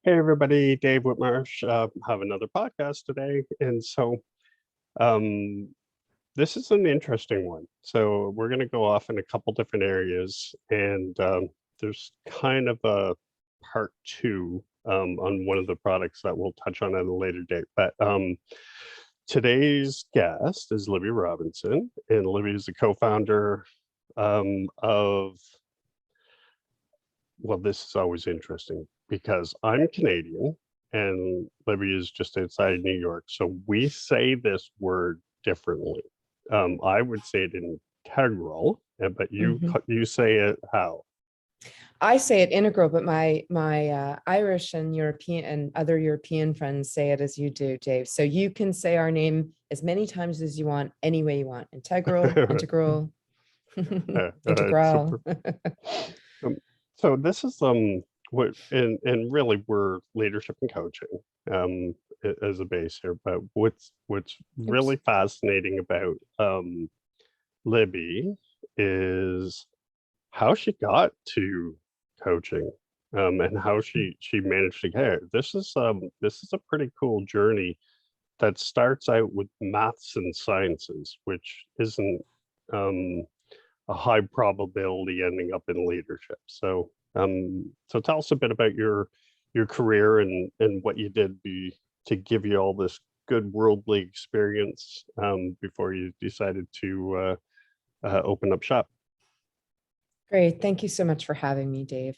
Hey everybody, Dave Whitmarsh. Have another podcast today, and um, this is an interesting one. So we're going to go off in a couple different areas, and there's kind of a part two on one of the products that we'll touch on at a later date. But today's guest is Libby Robinson, and Libby is the co-founder of. Well, this is always interesting because I'm Canadian and Libby is just outside New York. So we say this word differently. I would say it integral, but Mhm. you say it how? I say it integral, but my Irish and European and other European friends say it as you do, Dave. So you can say our name as many times as you want, any way you want. Integral, integral, Super. integral. Um, so this is what and really we're leadership and coaching as a base here. But what's Oops. really fascinating about Libby is how she got to coaching and how she managed to get it. This is a pretty cool journey that starts out with maths and sciences, which isn't a high probability ending up in leadership. So tell us a bit about your career and what you did to give you all this good worldly experience before you decided to open up shop. Great. Thank you so much for having me, Dave.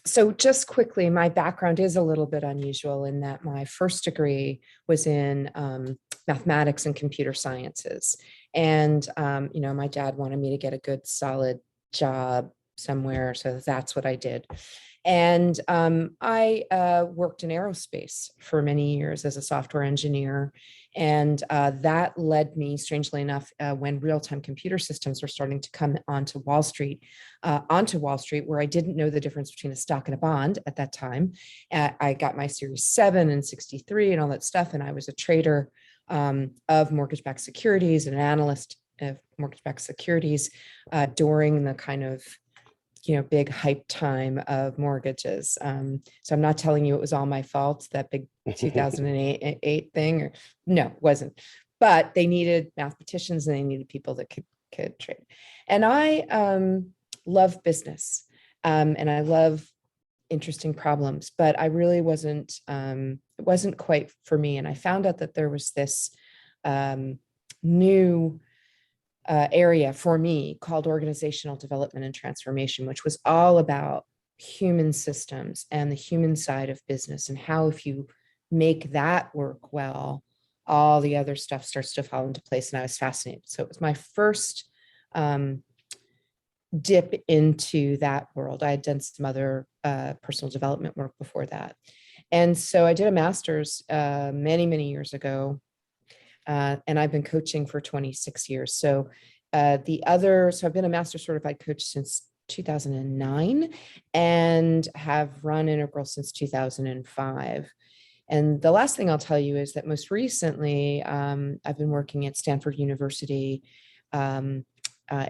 So just quickly, my background is a little bit unusual in that my first degree was in mathematics and computer sciences. And, my dad wanted me to get a good, solid job somewhere. So that's what I did. And I worked in aerospace for many years as a software engineer. And that led me, strangely enough, when real-time computer systems were starting to come onto Wall Street, where I didn't know the difference between a stock and a bond at that time. I got my Series 7 and 63 and all that stuff. And I was a trader of mortgage-backed securities and an analyst of mortgage-backed securities during the kind of big hype time of mortgages. So I'm not telling you it was all my fault, that big 2008 thing, or no, it wasn't. But they needed mathematicians and they needed people that could trade. And I love business and I love interesting problems, but I really it wasn't quite for me. And I found out that there was this new area for me called organizational development and transformation, which was all about human systems and the human side of business and how, if you make that work well, all the other stuff starts to fall into place. And I was fascinated. So it was my first dip into that world. I had done some other personal development work before that. And so I did a master's many, many years ago. And I've been coaching for 26 years. So I've been a master certified coach since 2009 and have run Integral since 2005. And the last thing I'll tell you is that most recently, I've been working at Stanford University in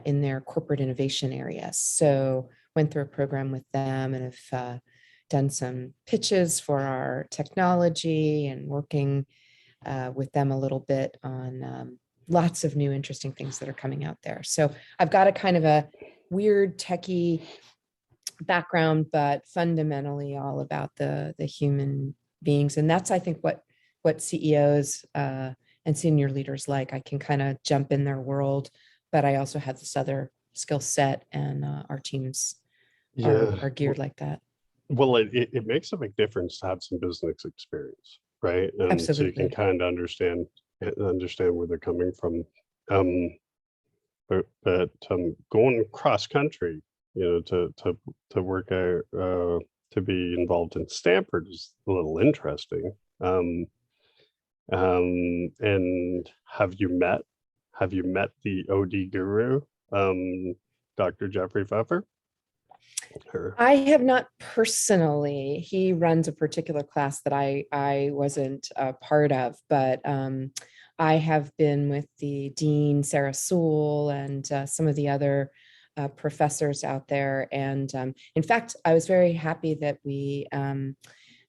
their corporate innovation area. So went through a program with them and have done some pitches for our technology and working with them a little bit on lots of new interesting things that are coming out there. So I've got a kind of a weird techie background, but fundamentally all about the human beings. And that's, I think, what CEOs and senior leaders like. I can kind of jump in their world, but I also have this other skill set, and our teams are geared like that. Well, it makes a big difference to have some business experience, right? And so you can Absolutely. kind of understand where they're coming from. Um, but going cross country, to work out to be involved in Stanford is a little interesting. And have you met the OD guru, Dr. Jeffrey Pfeffer? Or, I have not personally. He runs a particular class that I wasn't a part of, but I have been with the dean, Sarah Sewell, and some of the other professors out there. And in fact, I was very happy that we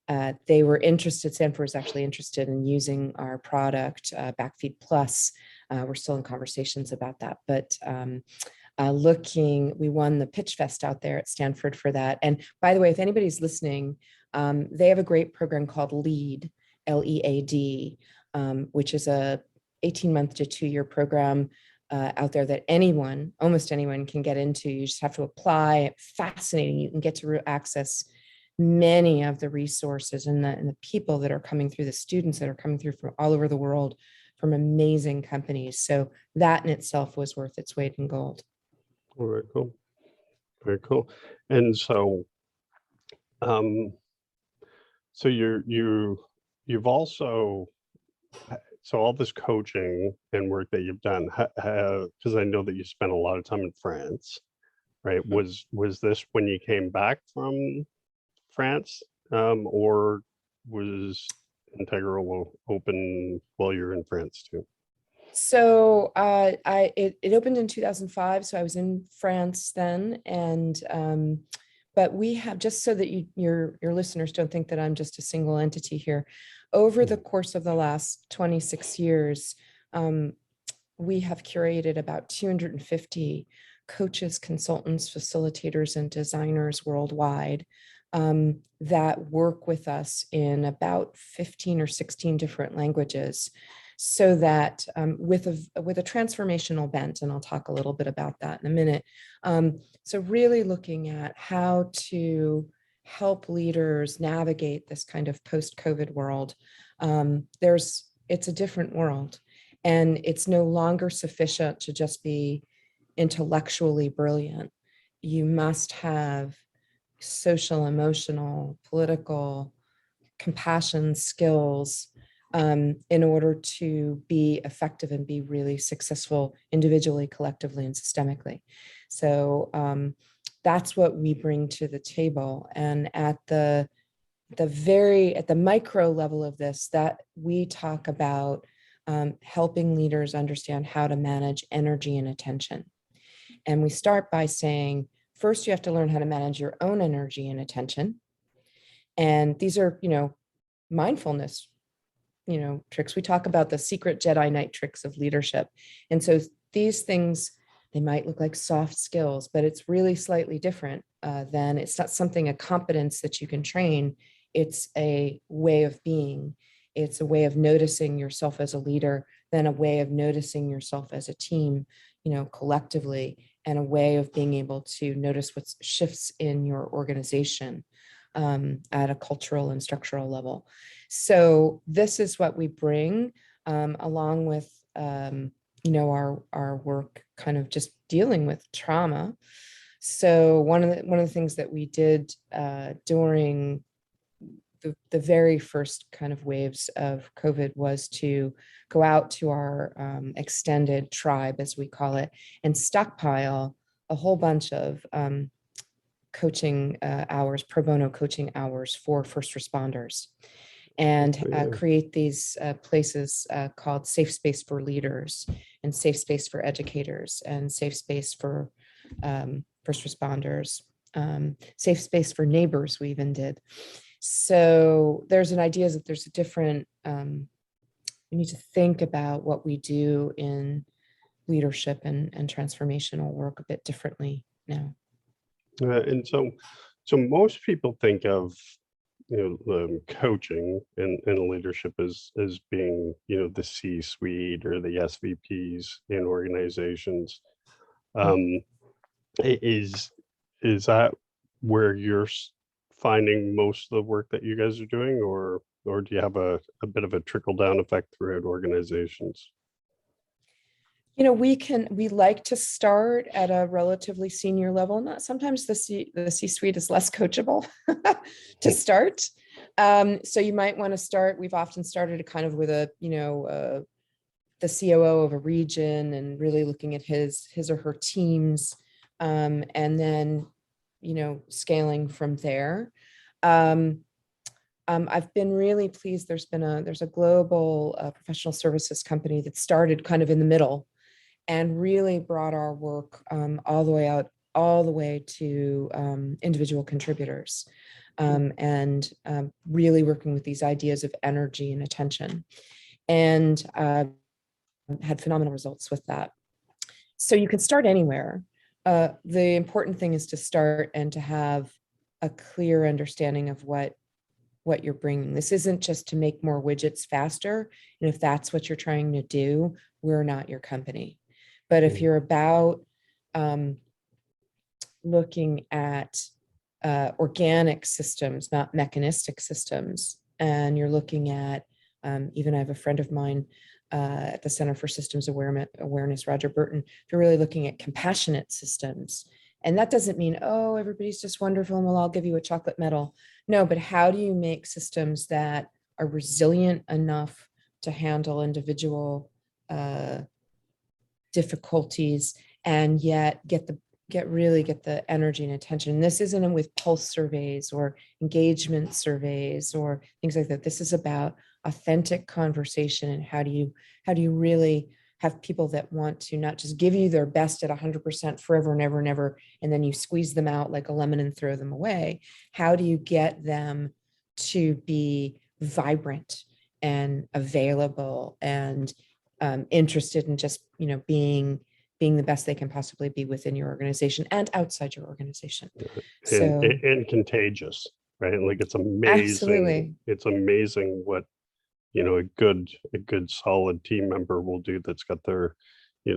they were interested, Stanford was actually interested in using our product, Backfeed Plus. We're still in conversations about that, but we won the Pitch Fest out there at Stanford for that. And by the way, if anybody's listening, they have a great program called LEAD, LEAD, which is a 18-month to 2-year program out there that almost anyone can get into. You just have to apply. Fascinating. You can get to access many of the resources and the people that are coming through, the students that are coming through from all over the world, from amazing companies. So that in itself was worth its weight in gold. All right, cool. Very cool. And so, so you've also, so all this coaching and work that you've done, because I know that you spent a lot of time in France, right? Was this when you came back from France, or was Integral open while you're in France too? So it opened in 2005. So I was in France then, and but we have, just so that your listeners don't think that I'm just a single entity here, over the course of the last 26 years, we have curated about 250 coaches, consultants, facilitators, and designers worldwide that work with us in about 15 or 16 different languages, so that with a transformational bent, and I'll talk a little bit about that in a minute. So really looking at how to help leaders navigate this kind of post-COVID world. It's a different world, and it's no longer sufficient to just be intellectually brilliant. You must have social, emotional, political, compassion skills in order to be effective and be really successful individually, collectively, and systemically. So that's what we bring to the table. And at the micro level of this, that we talk about helping leaders understand how to manage energy and attention. And we start by saying, first, you have to learn how to manage your own energy and attention. And these are, mindfulness, tricks. We talk about the secret Jedi Knight tricks of leadership. And so these things, they might look like soft skills, but it's really slightly different than, it's not a competence that you can train. It's a way of being. It's a way of noticing yourself as a leader, then a way of noticing yourself as a team, collectively, and a way of being able to notice what shifts in your organization at a cultural and structural level. So this is what we bring along with, our work kind of just dealing with trauma. So one of the things that we did during the very first kind of waves of COVID was to go out to our extended tribe, as we call it, and stockpile a whole bunch of coaching hours, pro bono coaching hours for first responders, and create these places called Safe Space for Leaders, and Safe Space for Educators, and Safe Space for first responders, Safe Space for Neighbors, we even did. So there's an idea that there's a different, we need to think about what we do in leadership and transformational work a bit differently now. And so most people think of coaching and leadership as being the C-suite or the SVPs in organizations. Is that where you're finding most of the work that you guys are doing, or do you have a bit of a trickle down effect throughout organizations? We like to start at a relatively senior level. Not sometimes the C-suite is less coachable to start. So you might want to start. We've often started kind of with the COO of a region, and really looking at his or her teams, and then scaling from there. I've been really pleased. There's a global professional services company that started kind of in the middle and really brought our work all the way out all the way to individual contributors, and really working with these ideas of energy and attention, and had phenomenal results with that. So you can start anywhere. The important thing is to start and to have a clear understanding of what you're bringing. This isn't just to make more widgets faster. And if that's what you're trying to do, we're not your company. But if you're about looking at organic systems, not mechanistic systems, and you're looking at, even I have a friend of mine at the Center for Systems Awareness, Roger Burton, they're really looking at compassionate systems. And that doesn't mean, oh, everybody's just wonderful and we'll all give you a chocolate medal. No, but how do you make systems that are resilient enough to handle individual difficulties and yet get the energy and attention? And this isn't with pulse surveys or engagement surveys or things like that. This is about authentic conversation, and how do you really have people that want to not just give you their best at 100% forever and ever and ever, and then you squeeze them out like a lemon and throw them away. How do you get them to be vibrant and available and interested in just, being the best they can possibly be within your organization and outside your organization? And contagious, right? Like, it's amazing. Absolutely. It's amazing what a good solid team member will do, that's got their,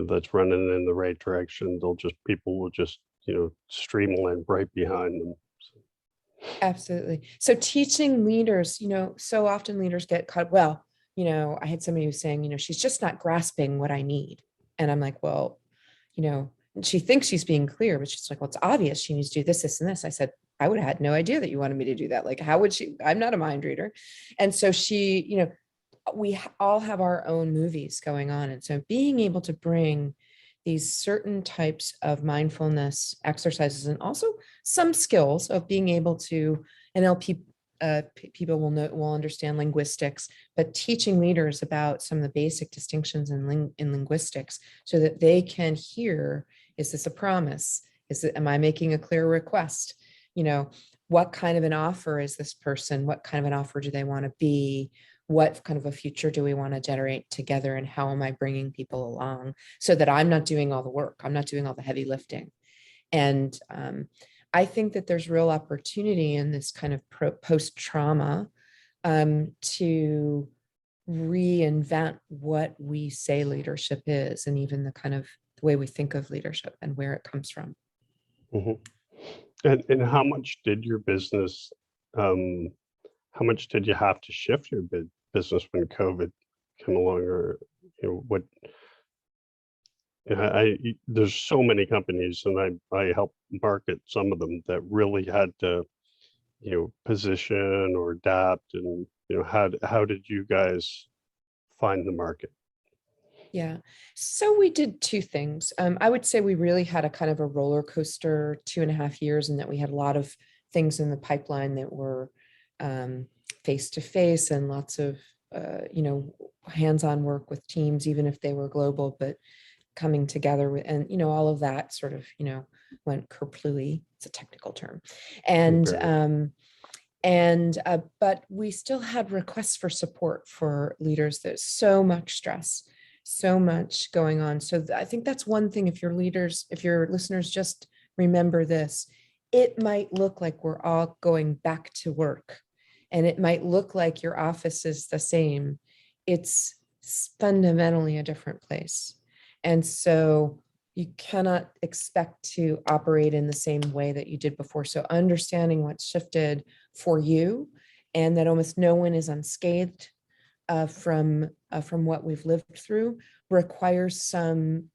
that's running in the right direction. People will just streamline right behind them. Absolutely. So teaching leaders, so often leaders get caught. Well, I had somebody who was saying, she's just not grasping what I need. And I'm like, well, she thinks she's being clear, but she's like, well, it's obvious she needs to do this, this, and this. I said, I would have had no idea that you wanted me to do that. Like, how would she? I'm not a mind reader. And so she, we all have our own movies going on. And so being able to bring these certain types of mindfulness exercises, and also some skills of being able to, NLP people will understand linguistics, but teaching leaders about some of the basic distinctions in linguistics so that they can hear, is this a promise? Am I making a clear request? What kind of an offer is this person? What kind of an offer do they want to be? What kind of a future do we want to generate together? And how am I bringing people along so that I'm not doing all the work? I'm not doing all the heavy lifting. And I think that there's real opportunity in this kind of post-trauma to reinvent what we say leadership is, and even the kind of the way we think of leadership and where it comes from. Mm-hmm. And how much did your business, how much did you have to shift your business when COVID came along? Or what? There's so many companies, and I help market some of them, that really had to position or adapt. And how did you guys find the market? Yeah. So we did two things. I would say we really had a kind of a roller coaster 2.5 years, and that we had a lot of things in the pipeline that were face-to-face, and lots of, hands-on work with teams, even if they were global, but coming together with, and, all of that sort of, went kerplooey. It's a technical term. And, but we still had requests for support for leaders. There's so much stress, so much going on. So I think that's one thing. If your listeners, just remember this, it might look like we're all going back to work, and it might look like your office is the same. It's fundamentally a different place. And so you cannot expect to operate in the same way that you did before. So understanding what's shifted for you, and that almost no one is unscathed from what we've lived through, requires some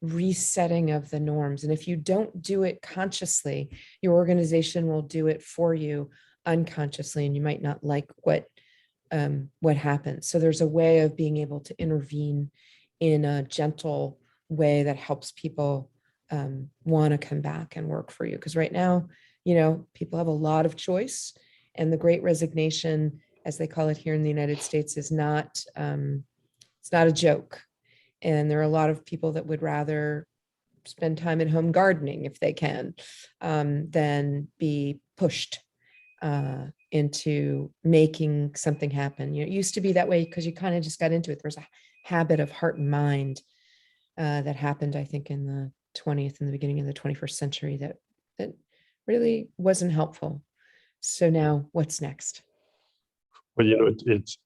resetting of the norms. And if you don't do it consciously, your organization will do it for you unconsciously, and you might not like what happens. So there's a way of being able to intervene in a gentle way that helps people want to come back and work for you. Because right now, people have a lot of choice, and the Great Resignation, as they call it here in the United States, is not, it's not a joke. And there are a lot of people that would rather spend time at home gardening if they can, than be pushed into making something happen. It used to be that way because you kind of just got into it. There was a habit of heart and mind that happened, I think, in the 20th and the beginning of the 21st century that really wasn't helpful. So now what's next? Well, it's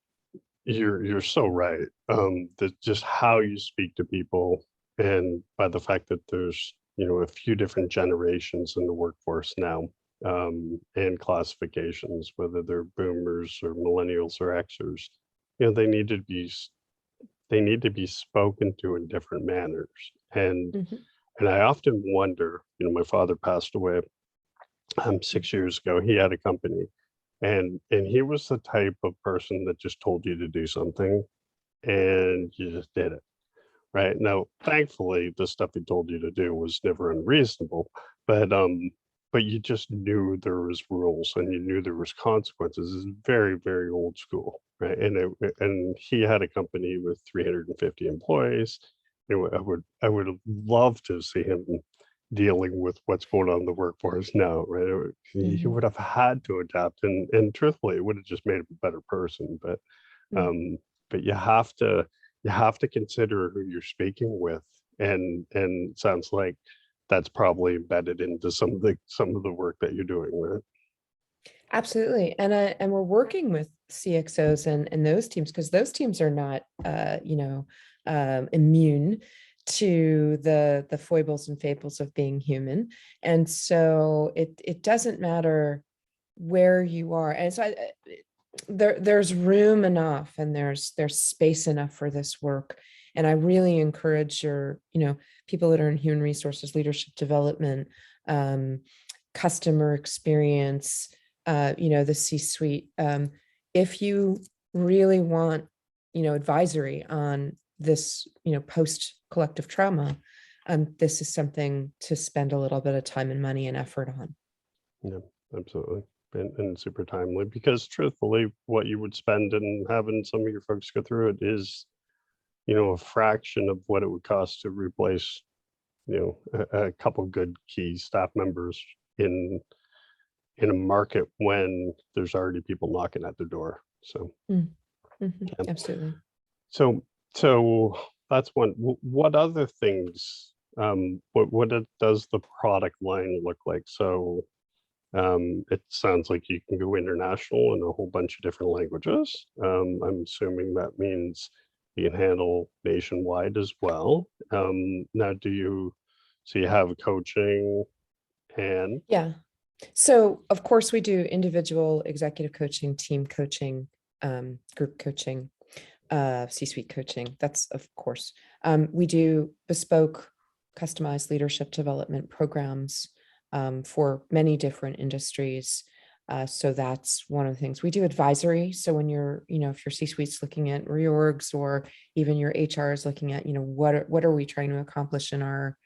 you're so right. That just how you speak to people, and by the fact that there's a few different generations in the workforce now, and classifications, whether they're boomers or millennials or Xers, they need to be spoken to in different manners. And Mhm. and I often wonder, my father passed away 6 years ago. He had a company, and he was the type of person that just told you to do something and you just did it. Right. Now, thankfully, the stuff he told you to do was never unreasonable, but you just knew there was rules and you knew there was consequences. It's very, very old school, right? And he had a company with 350 employees. I would love to see him dealing with what's going on in the workforce now, right? He Mhm. would have had to adapt, and truthfully, it would have just made him a better person. Mm. Um, but you have to consider who you're speaking with, and it sounds like that's probably embedded into some of the work that you're doing, right? Absolutely. And we're working with CXOs and those teams because those teams are not immune to the foibles and fables of being human. And so it doesn't matter where you are. And so there's room enough and there's space enough for this work. And I really encourage people that are in human resources, leadership development, customer experience, the C-suite. If you really want, advisory on this, post collective trauma, this is something to spend a little bit of time and money and effort on. Yeah, absolutely. And super timely, because truthfully, what you would spend in having some of your folks go through it is, a fraction of what it would cost to replace, a couple good key staff members in in a market when there's already people knocking at the door. So Mm, mhm, yeah. absolutely. So that's one. What other things? Does the product line look like? So it sounds like you can go international in a whole bunch of different languages. I'm assuming that means you can handle nationwide as well. Now, so you have coaching and Yeah. So of course we do individual executive coaching, team coaching, group coaching, C-suite coaching. That's of course. We do bespoke, customized leadership development programs for many different industries. So that's one of the things we do. Advisory. So when if your C-suite's looking at reorgs, or even your HR is looking at, what are we trying to accomplish in our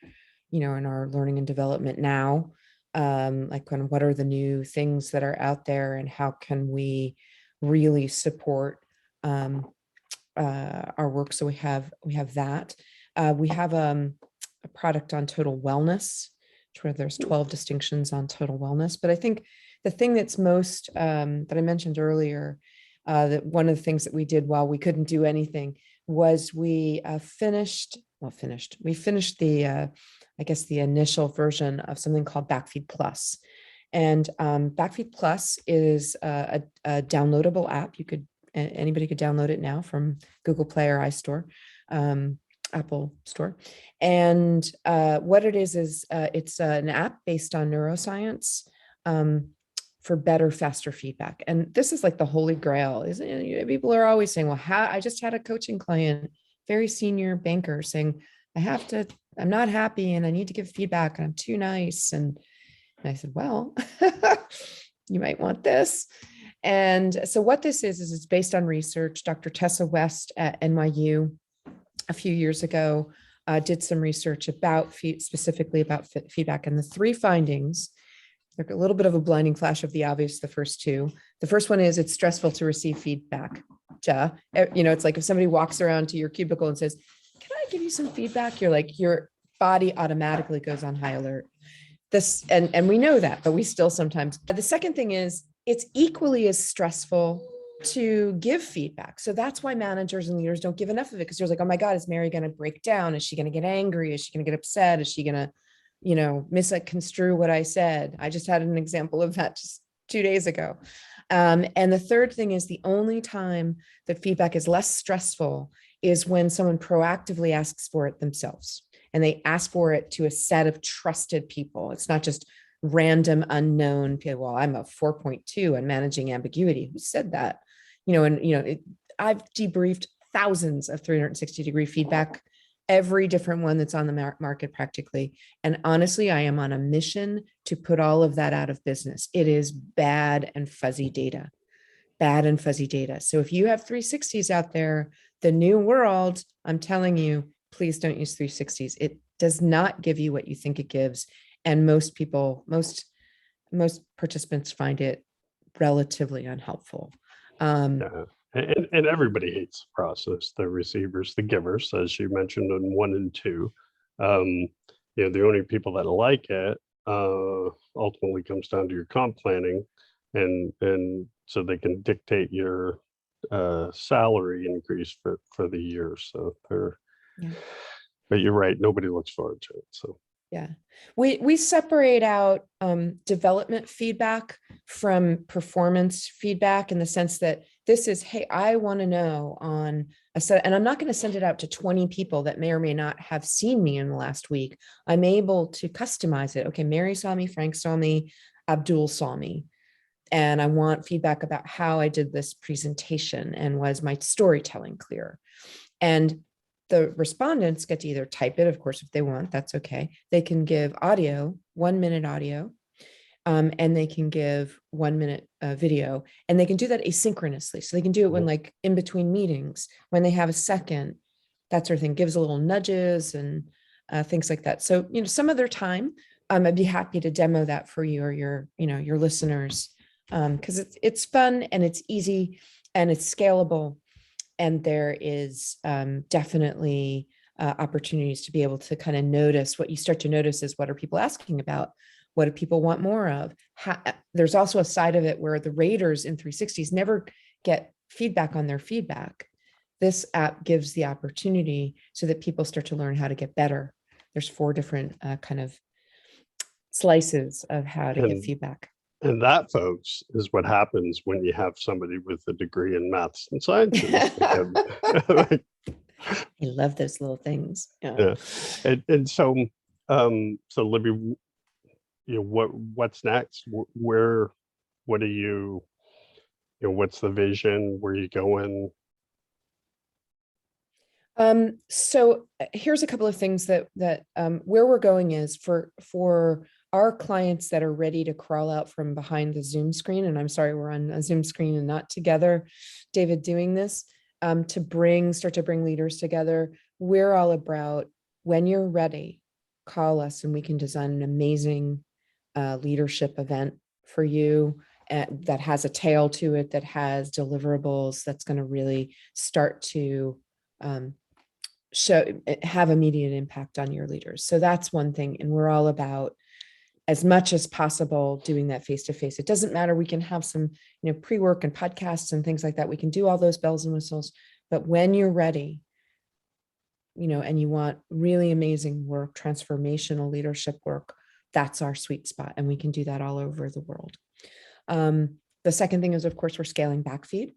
learning and development now, like kind of what are the new things that are out there and how can we really support our work. So we have that. We have a product on total wellness, where there's 12 distinctions on total wellness. But I think the thing that's most that I mentioned earlier, that one of the things that we did while we couldn't do anything was we finished the I guess the initial version of something called Backfeed Plus. And Backfeed Plus is a downloadable app. Anybody could download it now from Google Play or iStore, Apple Store. And what it is it's an app based on neuroscience for better, faster feedback. And this is like the holy grail, isn't it? People are always saying, well, I just had a coaching client, very senior banker, saying, I'm not happy and I need to give feedback and I'm too nice. And I said, well, you might want this. And so what this is it's based on research. Dr. Tessa West at NYU a few years ago did some research specifically about feedback. And the three findings, they're a little bit of a blinding flash of the obvious, the first two. The first one is it's stressful to receive feedback. It's like if somebody walks around to your cubicle and says, can I give you some feedback? You're like, body automatically goes on high alert. And we know that, but we still sometimes. The second thing is it's equally as stressful to give feedback. So that's why managers and leaders don't give enough of it, because they're like, oh my God, is Mary going to break down? Is she going to get angry? Is she going to get upset? Is she going to, misconstrue what I said? I just had an example of that just 2 days ago. And the third thing is the only time that feedback is less stressful is when someone proactively asks for it themselves. And they ask for it to a set of trusted people. It's not just random unknown people. Well, I'm a 4.2 on managing ambiguity. Who said that? I've debriefed thousands of 360-degree feedback, every different one that's on the market practically. And honestly, I am on a mission to put all of that out of business. It is bad and fuzzy data. So if you have 360s out there, the new world, I'm telling you, please don't use 360s. It does not give you what you think it gives. And most participants find it relatively unhelpful. Yeah. And everybody hates the process, the receivers, the givers, as you mentioned in 1 and 2. The only people that like it ultimately comes down to your comp planning, and so they can dictate your salary increase for the year. So but you're right, nobody looks forward to it. So yeah, we separate out development feedback from performance feedback, in the sense that this is, hey, I want to know on a set, and I'm not going to send it out to 20 people that may or may not have seen me in the last week. I'm able to customize it. Okay, Mary saw me, Frank saw me, Abdul saw me, and I want feedback about how I did this presentation and was my storytelling clear. And the respondents get to either type it, of course, if they want, that's okay. They can give audio, 1 minute audio, and they can give 1 minute video, and they can do that asynchronously. So they can do it when, like, in between meetings, when they have a second, that sort of thing, gives a little nudges and things like that. So, some of their time, I'd be happy to demo that for you or your listeners, because it's fun and it's easy and it's scalable. And there is definitely opportunities to be able to kind of notice. What you start to notice is, what are people asking about? What do people want more of? There's also a side of it where the raters in 360s never get feedback on their feedback. This app gives the opportunity so that people start to learn how to get better. There's 4 different kind of slices of how to give feedback. And that, folks, is what happens when you have somebody with a degree in maths and sciences. I love those little things. Yeah. And so Libby, what's next? What are you, what's the vision? Where are you going? So here's a couple of things that where we're going is for our clients that are ready to crawl out from behind the Zoom screen. And I'm sorry, we're on a Zoom screen and not together, David, doing this, to start to bring leaders together. We're all about, when you're ready, call us and we can design an amazing leadership event for you that has a tail to it, that has deliverables, that's going to really start to have immediate impact on your leaders. So that's one thing. And we're all about, as much as possible, doing that face-to-face. It doesn't matter. We can have some, pre-work and podcasts and things like that. We can do all those bells and whistles, but when you're ready, and you want really amazing work, transformational leadership work, that's our sweet spot. And we can do that all over the world. The second thing is, of course, we're scaling back feed.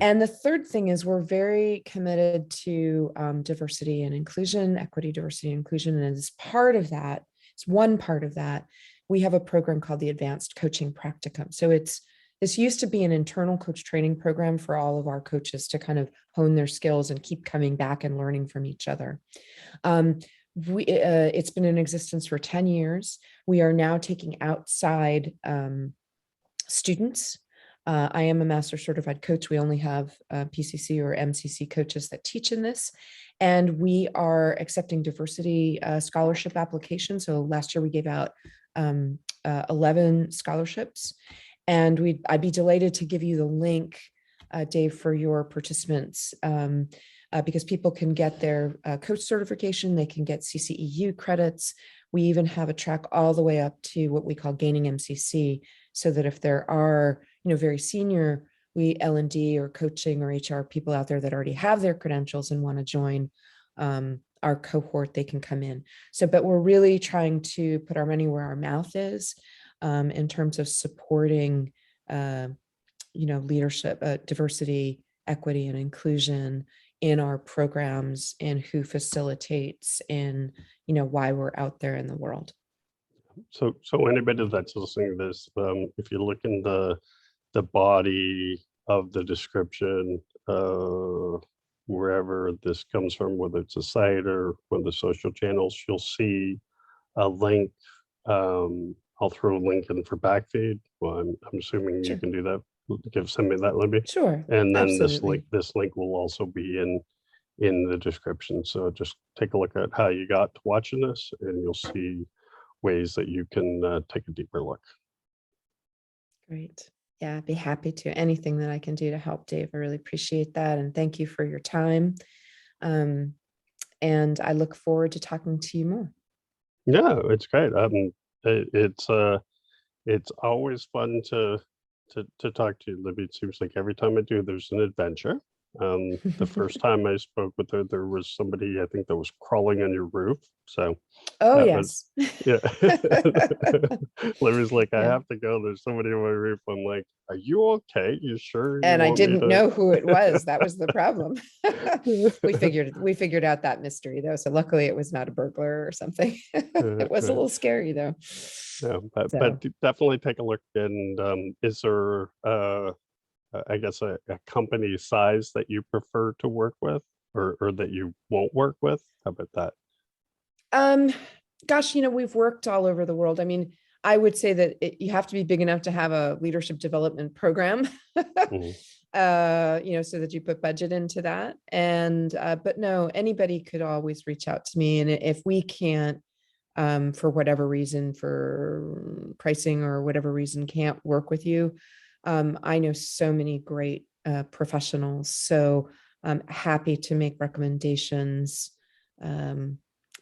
And the third thing is, we're very committed to diversity and inclusion, equity, diversity, and inclusion. And as part of that, it's one part of that, we have a program called the Advanced Coaching Practicum. So this used to be an internal coach training program for all of our coaches to kind of hone their skills and keep coming back and learning from each other. It's been in existence for 10 years. We are now taking outside students. I am a master certified coach. We only have PCC or MCC coaches that teach in this. And we are accepting diversity scholarship applications. So last year we gave out 11 scholarships. And I'd be delighted to give you the link, Dave, for your participants. because people can get their coach certification, they can get CCEU credits. We even have a track all the way up to what we call gaining MCC, so that if there are, very senior L&D or coaching or HR people out there that already have their credentials and want to join our cohort, they can come in. So, but we're really trying to put our money where our mouth is in terms of supporting, leadership, diversity, equity, and inclusion in our programs, and who facilitates, and why we're out there in the world. So anybody that's listening to this, if you look in the body of the description, wherever this comes from, whether it's a site or one of the social channels, you'll see a link. I'll throw a link in for backfeed. Well, I'm assuming Sure. you can do that. Send me that, Libby. Sure. And then Absolutely. this link will also be in the description. So just take a look at how you got to watching this, and you'll see ways that you can take a deeper look. Great. Yeah, I'd be happy to. Anything that I can do to help, Dave. I really appreciate that. And thank you for your time. And I look forward to talking to you more. Yeah, it's great. It's always fun to talk to you, Libby. It seems like every time I do, there's an adventure. The first time I spoke with her, there was somebody, I think, that was crawling on your roof. So Oh, that yes. was, yeah. Libby's like, I Yeah. have to go. There's somebody on my roof. I'm like, are you okay? You sure you And I want me didn't to? know who it was. That was the problem. We figured out that mystery though. So luckily it was not a burglar or something. It was a little scary though. Yeah, but So, definitely take a look. And is there I guess a company size that you prefer to work with, or that you won't work with? How about that? gosh, we've worked all over the world. I mean, I would say that you have to be big enough to have a leadership development program, Mhm. so that you put budget into that. And, but no, anybody could always reach out to me. And if we can't, for whatever reason, for pricing or whatever reason, can't work with you, I know so many great professionals. So I'm happy to make recommendations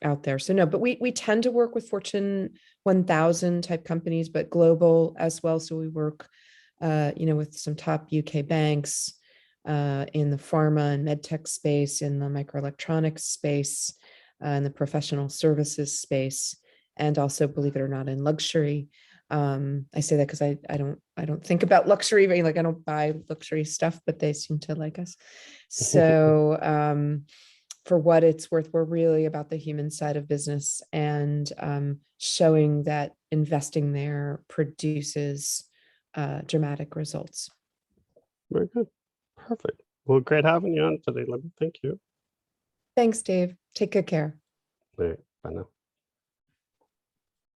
out there. So no, but we tend to work with Fortune 1000 type companies, but global as well. So we work, with some top UK banks in the pharma and medtech space, in the microelectronics space, in the professional services space, and also, believe it or not, in luxury. I say that because I don't think about luxury, but like I don't buy luxury stuff, but they seem to like us. So for what it's worth, we're really about the human side of business, and showing that investing there produces dramatic results. Very good. Perfect. Well, great having you on today, Libby. Thank you. Thanks, Dave. Take good care. Bye now.